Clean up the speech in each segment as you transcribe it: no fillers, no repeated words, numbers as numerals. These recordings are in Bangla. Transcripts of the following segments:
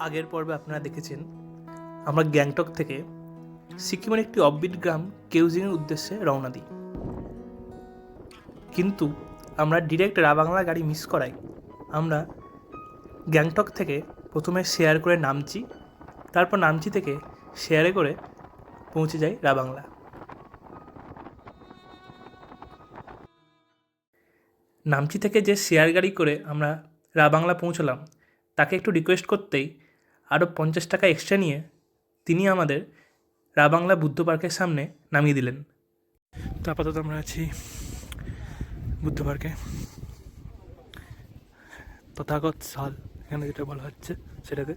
আগের পর্বে আপনারা দেখেছেন আমরা গ্যাংটক থেকে সিকিমের একটি অফবিট গ্রাম কেউজিংয়ের উদ্দেশ্যে রওনা দিই, কিন্তু আমরা ডিরেক্ট রাবাংলা গাড়ি মিস করাই আমরা গ্যাংটক থেকে প্রথমে শেয়ার করে নামচি, তারপর নামচি থেকে শেয়ারে করে পৌঁছে যাই রাবাংলা। নামচি থেকে যে শেয়ার গাড়ি করে আমরা রাবাংলা পৌঁছলাম তাকে একটু রিকোয়েস্ট করতেই আরও 50 টাকা এক্সট্রা নিয়ে তিনি আমাদের রাবাংলা বুদ্ধ পার্কের সামনে নামিয়ে দিলেন। তো আপাতত আমরা আছি বুদ্ধ পার্কে, তথাগত সাল এখানে যেটা বলা হচ্ছে সেটাতে।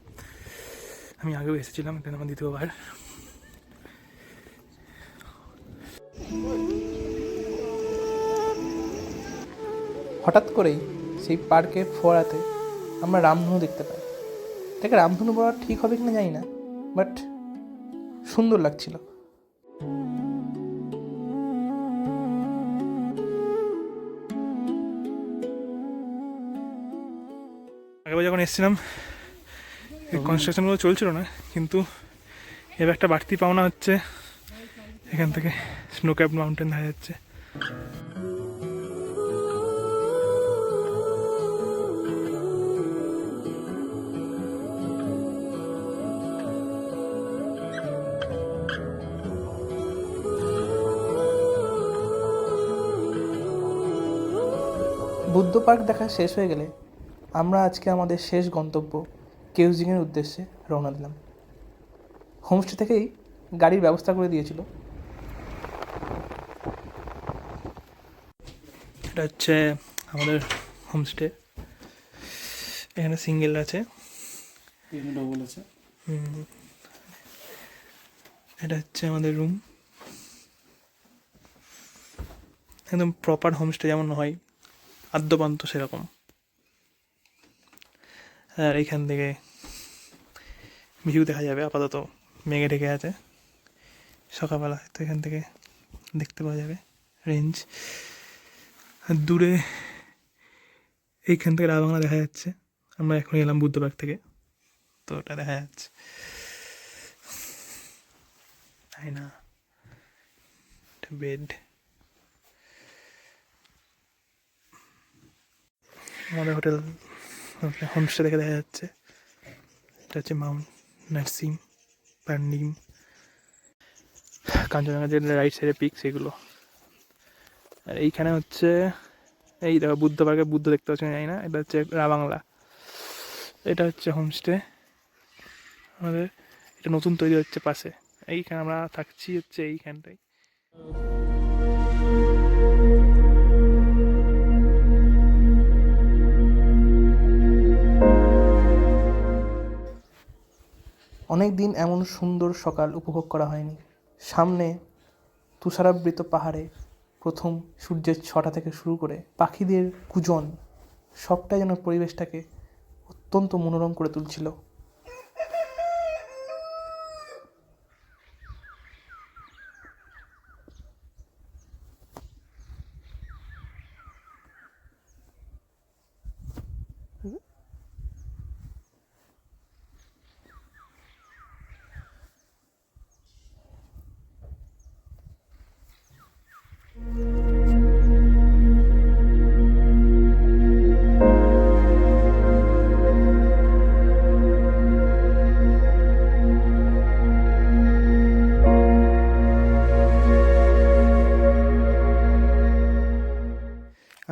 আমি আগেও এসেছিলাম, এখানে আমার দ্বিতীয়বার। হঠাৎ করেই সেই পার্কের ফোয়ারাতে আমরা রামধনু দেখতে পাই। এটাকে রামধনু বলা ঠিক হবে কিনা জানি না, বাট সুন্দর লাগছিল। আগেবার যখন এসেছিলাম কনস্ট্রাকশনগুলো চলছিল না, কিন্তু এবার একটা বাড়তি পাওনা হচ্ছে, এখান থেকে স্নো ক্যাপ মাউন্টেন দেখা যাচ্ছে। বুদ্ধ পার্ক দেখা শেষ হয়ে গেলে আমরা আজকে আমাদের শেষ গন্তব্য কেউজিংয়ের উদ্দেশ্যে রওনা দিলাম। হোমস্টে থেকেই গাড়ির ব্যবস্থা করে দিয়েছিল। এটা হচ্ছে আমাদের হোমস্টে, এখানে সিঙ্গেল আছে, ডবল আছে। এটা হচ্ছে আমাদের রুম। একদম প্রপার হোমস্টে যেমন হয় আদ্যপান্ত সেরকম। আর এইখান থেকে ভিউ দেখা যাবে, আপাতত মেঘে ঢেকে আছে, সকালবেলা হয়তো এখান থেকে দেখতে পাওয়া যাবে রেঞ্জ। আর দূরে এইখান থেকে রাবাংলা দেখা যাচ্ছে। আমরা এখন এলাম বুদ্ধ পার্ক থেকে, তো ওটা দেখা যাচ্ছে, তাই না? বেড, আমাদের হোটেল হোমস্টে থেকে দেখা যাচ্ছে। এটা হচ্ছে মাউন্ট নার্সিং, পান্ডিম, কাঞ্চনজঙ্ঘা যে রাইট সাইডে পিক সেগুলো। আর এইখানে হচ্ছে এই দেখো বুদ্ধ পার্কে বুদ্ধ দেখতে পাচ্ছি জানি না, এটা হচ্ছে রাবাংলা। এটা হচ্ছে হোমস্টে আমাদের, এটা নতুন তৈরি হচ্ছে পাশে। এইখানে আমরা থাকছি হচ্ছে এইখানটায়। অনেক দিন এমন সুন্দর সকাল উপভোগ করা হয়নি। সামনে তুষারাবৃত পাহাড়ে প্রথম সূর্যের ছটা থেকে শুরু করে পাখিদের কুজন, সবটাই যেন পরিবেশটাকে অত্যন্ত মনোরম করে তুলছিল।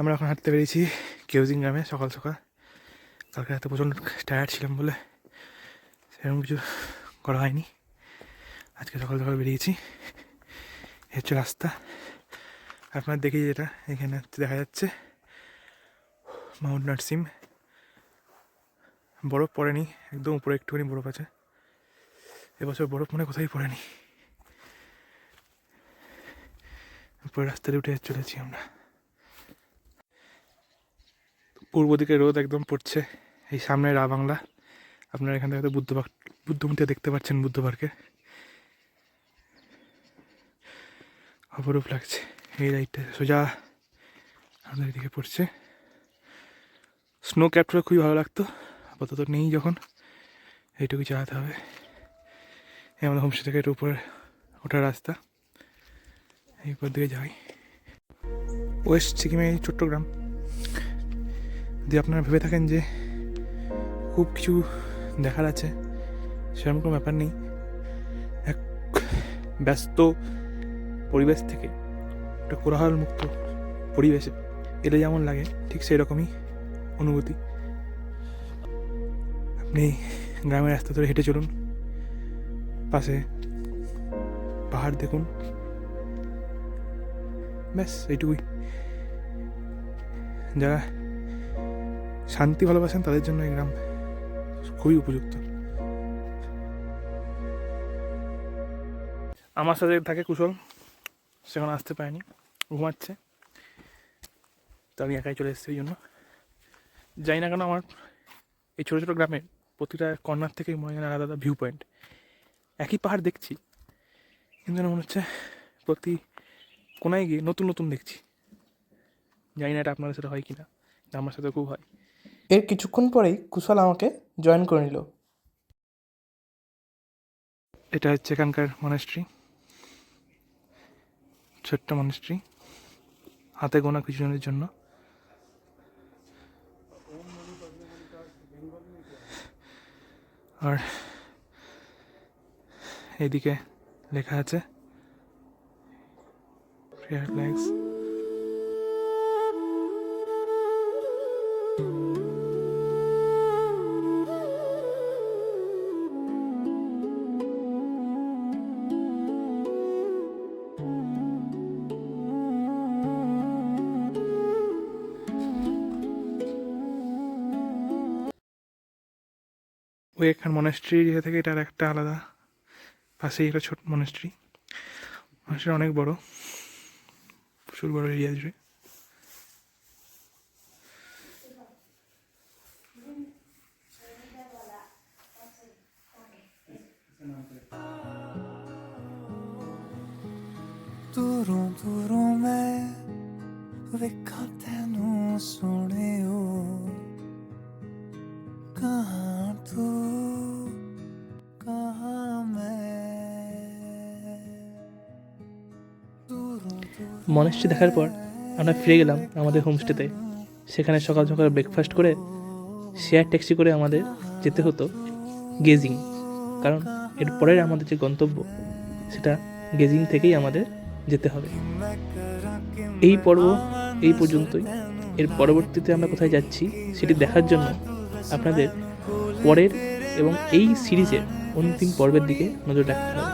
আমরা এখন হাঁটতে পেরেছি কেউজিং গ্রামে সকাল সকাল। কালকে রাতে প্রচণ্ড টায়ার্ড ছিলাম বলে সেরকম কিছু করা হয়নি। আজকে সকাল সকাল বেরিয়েছি। এই হচ্ছে রাস্তা, আপনার দেখি যেটা এখানে দেখা যাচ্ছে মাউন্ট নার্সিম। বরফ পড়েনি, একদম উপরে একটুখানি বরফ আছে। এবছর বরফ মনে কোথায় পড়েনি। উপরে রাস্তা দিয়ে উঠে চলেছি আমরা। পূর্ব দিকে রোদ একদম পড়ছে। এই সামনে রাবাংলা, আপনারা এখান থেকে হয়তো বুদ্ধ মূর্তি দেখতে পাচ্ছেন বুদ্ধ পার্কে। অপরূপ লাগছে। এই লাইটটা সোজা আমাদের এদিকে পড়ছে। স্নো ক্যাপটা খুবই ভালো লাগতো, আপাতত নেই যখন, এইটুকুই চালাতে হবে। এই আমাদের হোমস্টে থেকে একটু উপরে ওঠার রাস্তা, এই উপর দিকে যাই। ওয়েস্ট সিকিমে এই ছোট্ট গ্রাম। যদি আপনারা ভেবে থাকেন যে খুব কিছু দেখার আছে, সেরকম কোনো ব্যাপার নেই। এক ব্যস্ত পরিবেশ থেকে একটা কোলাহল মুক্ত পরিবেশে এলে যেমন লাগে, ঠিক সেই রকমই অনুভূতি। আপনি গ্রামের রাস্তা ধরে হেঁটে চলুন, পাশে পাহাড় দেখুন, ব্যাস এইটুকুই। যারা শান্তি ভালোবাসেন তাদের জন্য এই গ্রাম খুবই উপযুক্ত। আমার সাথে থাকে কুশল, সেখানে আসতে পারেনি, ঘুমাচ্ছে, তো আমি একাই চলে এসেছি। ওই জন্য যাই না কেন, আমার এই ছোটো ছোটো গ্রামের প্রতিটা কর্নার থেকেই মনে হয় আলাদা আলাদা ভিউ পয়েন্ট। একই পাহাড় দেখছি, কিন্তু যেন মনে হচ্ছে প্রতি কোনায় গিয়ে নতুন নতুন দেখছি। জানি না এটা আপনাদের সাথে হয় কি না, আমার সাথে খুব হয়। এর কিছুক্ষণ পরেই কুশল আমাকে জয়েন করে নিল। এটা হচ্ছে এখানকার মনেস্ট্রি, ছোট্ট মনেস্ট্রি, হাতে গোনা কিছু জনের জন্য। আর এদিকে লেখা আছে প্রেয়ার ফ্ল্যাগস। ওই একখান মনেস্ট্রি এরিয়া থেকে এটার একটা আলাদা, পাশেই একটা ছোট মনেস্ট্রি। মনেস্ট্রি অনেক বড়, প্রচুর বড় এরিয়া জুড়ে। ਦੂਰੋਂ ਦੂਰੋਂ ਮੈਂ ਵੇਖਾਂ ਤੈਨੂੰ ਸੋਹਣਿਓ, ਕਹਾਂ ਤੂੰ ਕਹਾਂ ਮੈਂ। ਦੂਰੋਂ ਦੂਰੋਂ মনেস্ট্রি দেখার পর আমরা ফিরে গেলাম আমাদের হোমস্টেতে। সেখানে সকাল সকাল ব্রেকফাস্ট করে শেয়ার ট্যাক্সি করে আমাদের যেতে হতো গেজিং, কারণ এর পরের আমাদের যে গন্তব্য সেটা গেজিং থেকেই আমাদের যেতে হবে। এই পর্ব এই পর্যন্তই। এর পরবর্তীতে আমরা কোথায় যাচ্ছি সেটি দেখার জন্য আপনাদের পরের এবং এই সিরিজের অন্তিম পর্বের দিকে নজর রাখতে হবে।